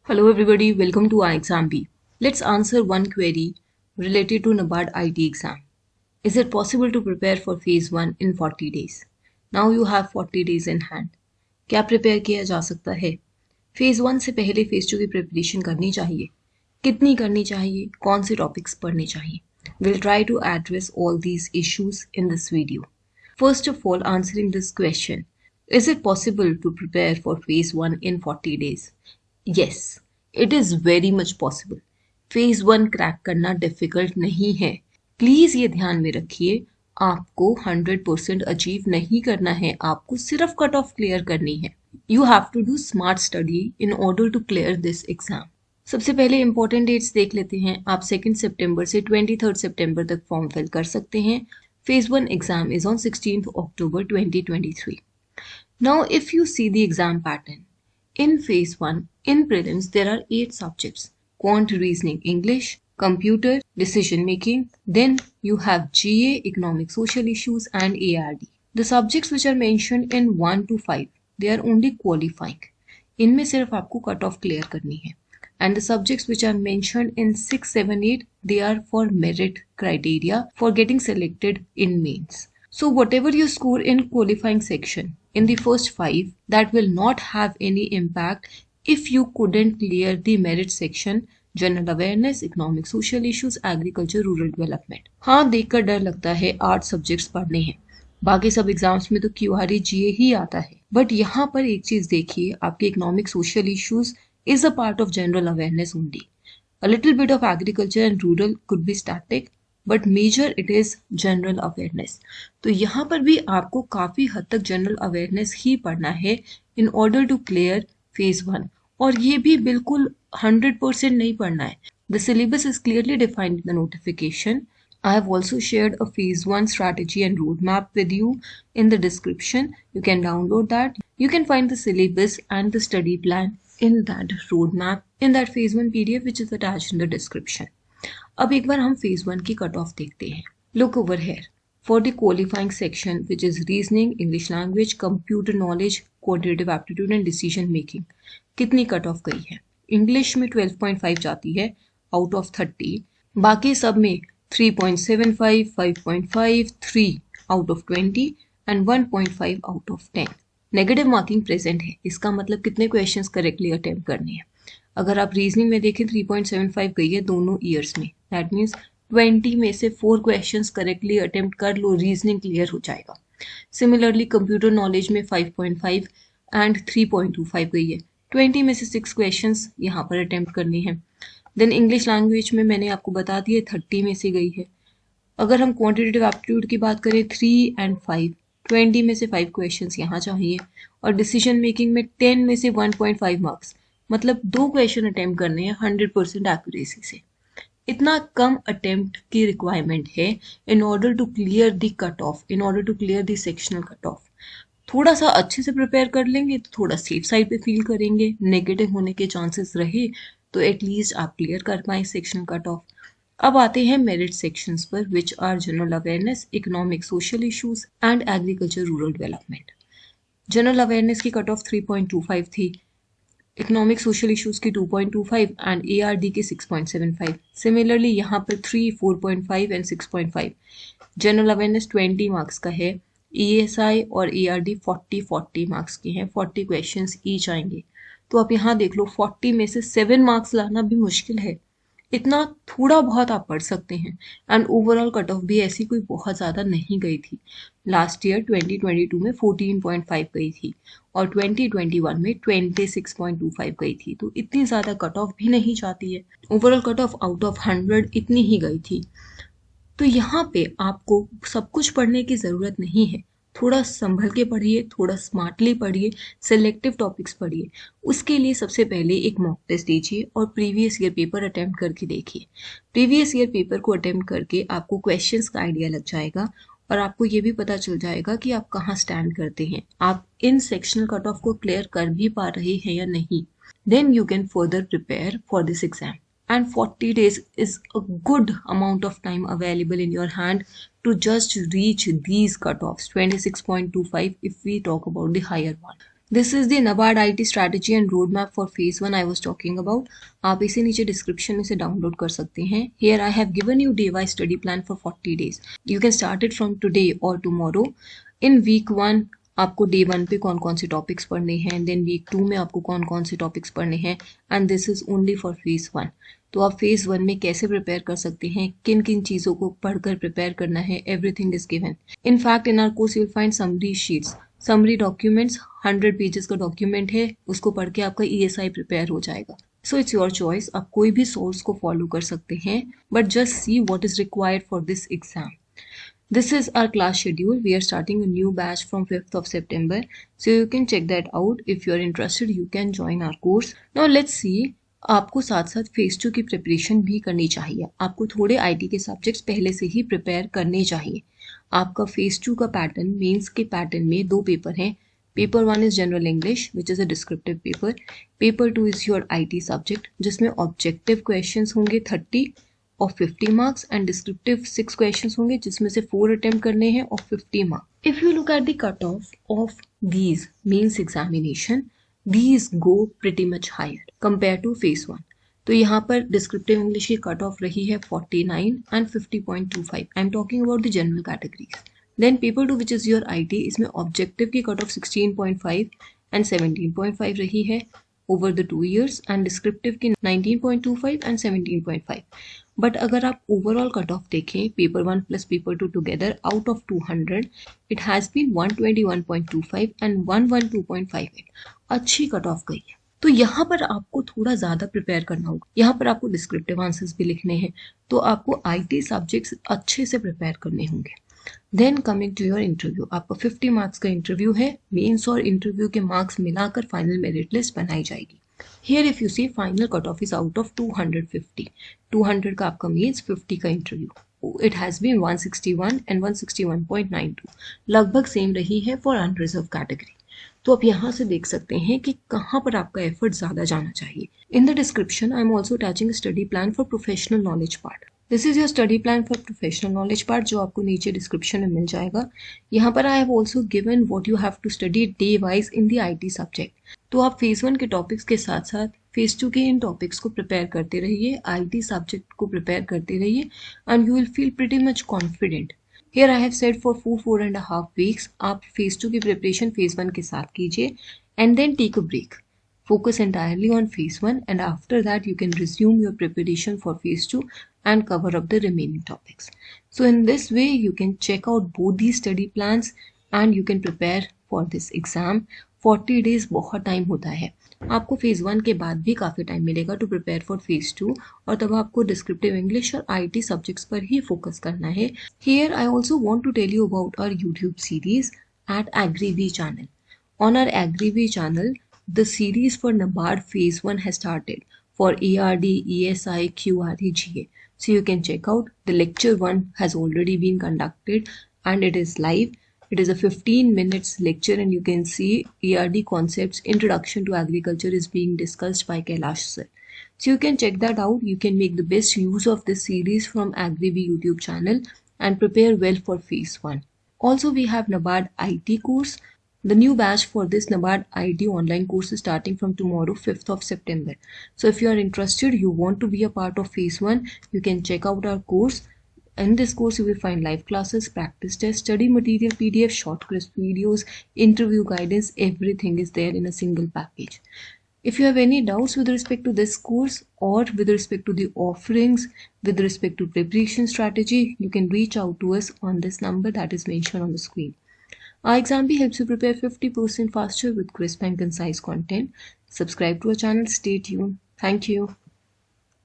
Hello everybody, welcome to iExamB. Let's answer one query related to NABARD IT exam. Is it possible to prepare for phase 1 in 40 days? Now you have 40 days in hand. क्या prepare किया जा सकता है? Phase 1 से पहले phase 2 की preparation करनी चाहिए? कितनी करनी चाहिए? कौन से टॉपिक्स पढ़ने चाहिए? We'll try to address all these issues in this video. First of all, answering this question, is it possible to prepare for phase 1 in 40 days? Yes, it is very much possible. Phase 1 crack करना difficult नहीं है. Please ये ध्यान में रखिए, आपको 100% achieve नहीं करना है, आपको सिर्फ कट ऑफ क्लियर करनी है. You have to do smart study in order to clear this exam. सबसे पहले इंपॉर्टेंट डेट्स देख लेते हैं. आप 2 सितंबर से 23 सितंबर तक फॉर्म फिल कर सकते हैं. Phase 1 exam is on 16 October 2023. Now if you see the exam pattern, in phase 1, in prelims, there are 8 subjects: quant, reasoning, English, computer, decision making. Then you have GA, economic, social issues, and ARD. The subjects which are mentioned in 1 to 5, they are only qualifying. इनमें सिर्फ आपको cut off clear करनी है. And the subjects which are mentioned in 6, 7, 8, they are for merit criteria for getting selected in mains. So whatever you score in qualifying section in the first 5, that will not have any impact if you couldn't clear the merit section, general awareness, economic, social issues, agriculture, rural development. हाँ, देखकर डर लगता है 8 subjects पढ़ने हैं, बाकी सब exams में तो क्यूआरई जीए ही आता है. बट यहाँ पर एक चीज देखिए, आपके economic social issues is a part of general awareness only. A little bit of agriculture and rural could be static, but major it is general awareness. तो यहाँ पर भी आपको काफ़ी हद तक जनरल अवेयरनेस ही पढ़ना है in order to clear phase 1. और ये भी बिल्कुल 100% नहीं पढ़ना है. The syllabus is clearly defined in the notification. I have also shared a phase 1 strategy and roadmap with you in the description. You can download that. You can find the syllabus and the study plan in that roadmap in that phase 1 PDF which is attached in the description. अब एक बार हम phase 1 की cut of देखते हैं. Look over here. For the qualifying section which is reasoning, English language, computer knowledge, quantitative aptitude and decision making, कितनी cut off गई है? English में 12.5 जाती है आउट ऑफ 30. बाकी सब में 3.75, 5.5, 3 out of 20 and 1.5 out of 10. Negative marking present है. इसका मतलब कितने क्वेश्चंस करेक्टली अटेम्प्ट करने हैं. अगर आप रीजनिंग में देखें 3.75 गई है दोनों ईयर्स में. दैट मीन्स 20 में से 4 क्वेश्चंस करेक्टली अटेम्प्ट कर लो, रीजनिंग क्लियर हो जाएगा. सिमिलरली कंप्यूटर नॉलेज में 5.5 एंड 3.25 गई है. 20 में से 6 क्वेश्चंस यहाँ पर अटेम्प्ट करनी है. देन इंग्लिश लैंग्वेज में मैंने आपको बता दिया 30 में से गई है. अगर हम क्वांटिटेटिव एप्टीट्यूड की बात करें 3 एंड 5, 20 में से 5 क्वेश्चंस यहाँ चाहिए. और डिसीजन मेकिंग में 10 में से 1.5 मार्क्स, मतलब 2 क्वेश्चन अटेम्प्ट करने हैं 100% एक्यूरेसी से. इतना कम अटेम्प्ट की रिक्वायरमेंट है in order to clear the cut off, in order to clear the sectional cut off. थोड़ा सा अच्छे से प्रिपेयर कर लेंगे तो थोड़ा सेफ साइड पे फील करेंगे, नेगेटिव होने के चांसेस रहे तो एटलीस्ट आप क्लियर कर पाए सेक्शनल कट ऑफ. अब आते हैं मेरिट सेक्शंस पर which are general awareness, economic, social issues and agriculture, rural development. General awareness की कट ऑफ 3.25 थी, इकोनॉमिक सोशल इश्यूज की 2.25 एंड ARD की 6.75. सिमिलरली यहाँ पर 3, 4.5 एंड 6.5. जनरल अवेयरनेस 20 मार्क्स का है, ESI और ARD 40 मार्क्स के हैं, 40 क्वेश्चंस ईच आएंगे. तो आप यहाँ देख लो 40 में से 7 मार्क्स लाना भी मुश्किल है. इतना थोड़ा बहुत आप पढ़ सकते हैं. एंड ओवरऑल कट ऑफ भी ऐसी कोई बहुत ज़्यादा नहीं गई थी. लास्ट ईयर 2022 में 14.5 गई थी और 2021 में 26.25 गई थी. तो इतनी ज़्यादा कट ऑफ भी नहीं जाती है. Overall cut of out of 100 इतनी ही गई थी. तो यहाँ पे आपको सब कुछ पढ़ने की ज़रूरत नहीं है. थोड़ा संभल के पढ़िए, थोड़ा स्मार्टली पढ़िए, सेलेक्टिव टॉपिक्स पढ़िए. उसके लिए सबसे पहले एक मॉक टेस्ट दीजिए और प्रीवियस ईयर पेपर अटेम्प्ट करके देखिए. प्रीवियस ईयर पेपर को अटेम्प्ट करके आपको क्वेश्चंस का आइडिया लग जाएगा और आपको ये भी पता चल जाएगा कि आप कहाँ स्टैंड करते हैं, आप इन सेक्शनल कट ऑफ को क्लियर कर भी पा रहे हैं या नहीं. Then you can further prepare for this exam. And 40 days is a good amount of time available in your hand to just reach these cutoffs, 26.25 if we talk about the higher one. This is the NABARD IT strategy and road map for phase 1 I was talking about. आप इसे नीचे description में से download कर सकते हैं. Here I have given you day wise study plan for 40 days. You can start it from today और tomorrow. इन week 1 आपको डे 1 पे कौन कौन से टॉपिक्स पढ़ने हैं, देन वीक 2 में आपको कौन कौन से टॉपिक्स पढ़ने हैं, and this is only for phase 1. तो आप फेज 1 में कैसे प्रिपेयर कर सकते हैं, किन किन चीज़ों को पढ़कर प्रिपेयर करना है, everything is given. In fact in our course you will find summary sheets, summary documents. 100 pages का डॉक्यूमेंट है, उसको पढ़ के आपका ESI प्रिपेयर हो जाएगा. सो इट्स योर चॉइस, आप कोई भी सोर्स को फॉलो कर सकते हैं, but just see what is required for this exam. This is our class schedule. We are starting a new batch from 5th of September. So you can check that out. If you are interested, you can join our course. Now let's see. आपको साथ साथ phase 2 की preparation भी करनी चाहिए. आपको थोड़े IT के सब्जेक्ट्स पहले से ही प्रिपेयर करने चाहिए. आपका फेज 2 का पैटर्न, मेंस के पैटर्न में 2 पेपर हैं. Paper 1 is general English which is a descriptive paper. Paper 2 is your IT subject जिसमें ऑब्जेक्टिव क्वेश्चंस होंगे 30 और 50 मार्क्स एंड डिस्क्रिप्टिव 6 क्वेश्चंस होंगे जिसमें से 4 अटेम्प्ट करने हैं और 50 marks. If you look at the cut off these mains examination, these go pretty much higher compare to phase 1. तो यहाँ पर डिस्क्रिप्टिव इंग्लिश की कट ऑफ रही है 49 and 50.25. I am talking about the general categories. Then paper 2 which is your IT, इसमें objective की cut off 16.5 and 17.5 रही है over the 2 years and descriptive की 19.25 and 17.5. बट अगर आप ओवरऑल कट ऑफ देखें, paper 1 plus paper 2 together, out of 200 it has been 121.25 and 112.58. अच्छी cut off गई है. तो यहाँ पर आपको थोड़ा ज़्यादा प्रिपेयर करना होगा. यहाँ पर आपको डिस्क्रिप्टिव आंसर्स भी लिखने हैं, तो आपको IT सब्जेक्ट्स अच्छे से प्रिपेयर करने होंगे. Then coming to your interview, आपका 50 मार्क्स का इंटरव्यू है. मेंस और इंटरव्यू के मार्क्स मिलाकर फाइनल मेरिट लिस्ट बनाई जाएगी. Here if you see final cut off is out of 250. 200 का आपका मेंस, 50 का interview. It has been 161 and 161.92. लगभग सेम रही है फॉर अनरिजर्व कैटेगरी. तो आप यहाँ से देख सकते हैं कि कहाँ पर आपका एफर्ट ज़्यादा जाना चाहिए. In the description I am also attaching study plan for professional knowledge part. This is your study plan for professional knowledge part जो आपको नीचे डिस्क्रिप्शन में मिल जाएगा. यहाँ पर I have also given what you have to study day wise in the IT subject. तो आप फेज 1 के टॉपिक्स के साथ साथ फेज 2 के इन टॉपिक्स को प्रिपेयर करते रहिए, IT सब्जेक्ट को प्रिपेयर करते रहिए and you will feel pretty much confident. Here I have said for 4.5 weeks आप फेज 2 की प्रिपरेशन फेज 1 के साथ कीजिए and then take a break. Focus entirely on phase 1 and after that you can resume your preparation for phase 2 and cover up the remaining topics. So in this way you can check out both these study plans and you can prepare for this exam. 40 days बहुत time होता है. आपको phase 1 के बाद भी काफ़ी time मिलेगा to prepare for phase 2 और तब आपको डिस्क्रिप्टिव इंग्लिश और IT सब्जेक्ट्स पर ही फोकस करना है. Here I also want to tell you about our YouTube series at AgriV channel. On our AgriV channel, the series for NABARD phase 1 has started for ARD, ESI, QRE, GA. So you can check out. The lecture 1 has already been conducted and it is live. It is a 15 minutes lecture and you can see ARD concepts, introduction to agriculture is being discussed by Kailash sir. So you can check that out. You can make the best use of this series from AgriV YouTube channel and prepare well for phase 1. Also we have NABARD IT course. The new batch for this NABARD IT online course is starting from tomorrow, 5th of September. So if you are interested, you want to be a part of phase 1, you can check out our course. In this course, you will find live classes, practice tests, study material, PDF, short crisp videos, interview guidance, everything is there in a single package. If you have any doubts with respect to this course or with respect to the offerings, with respect to preparation strategy, you can reach out to us on this number that is mentioned on the screen. Our exam helps you prepare 50% faster with crisp and concise content. Subscribe to our channel. Stay tuned. Thank you.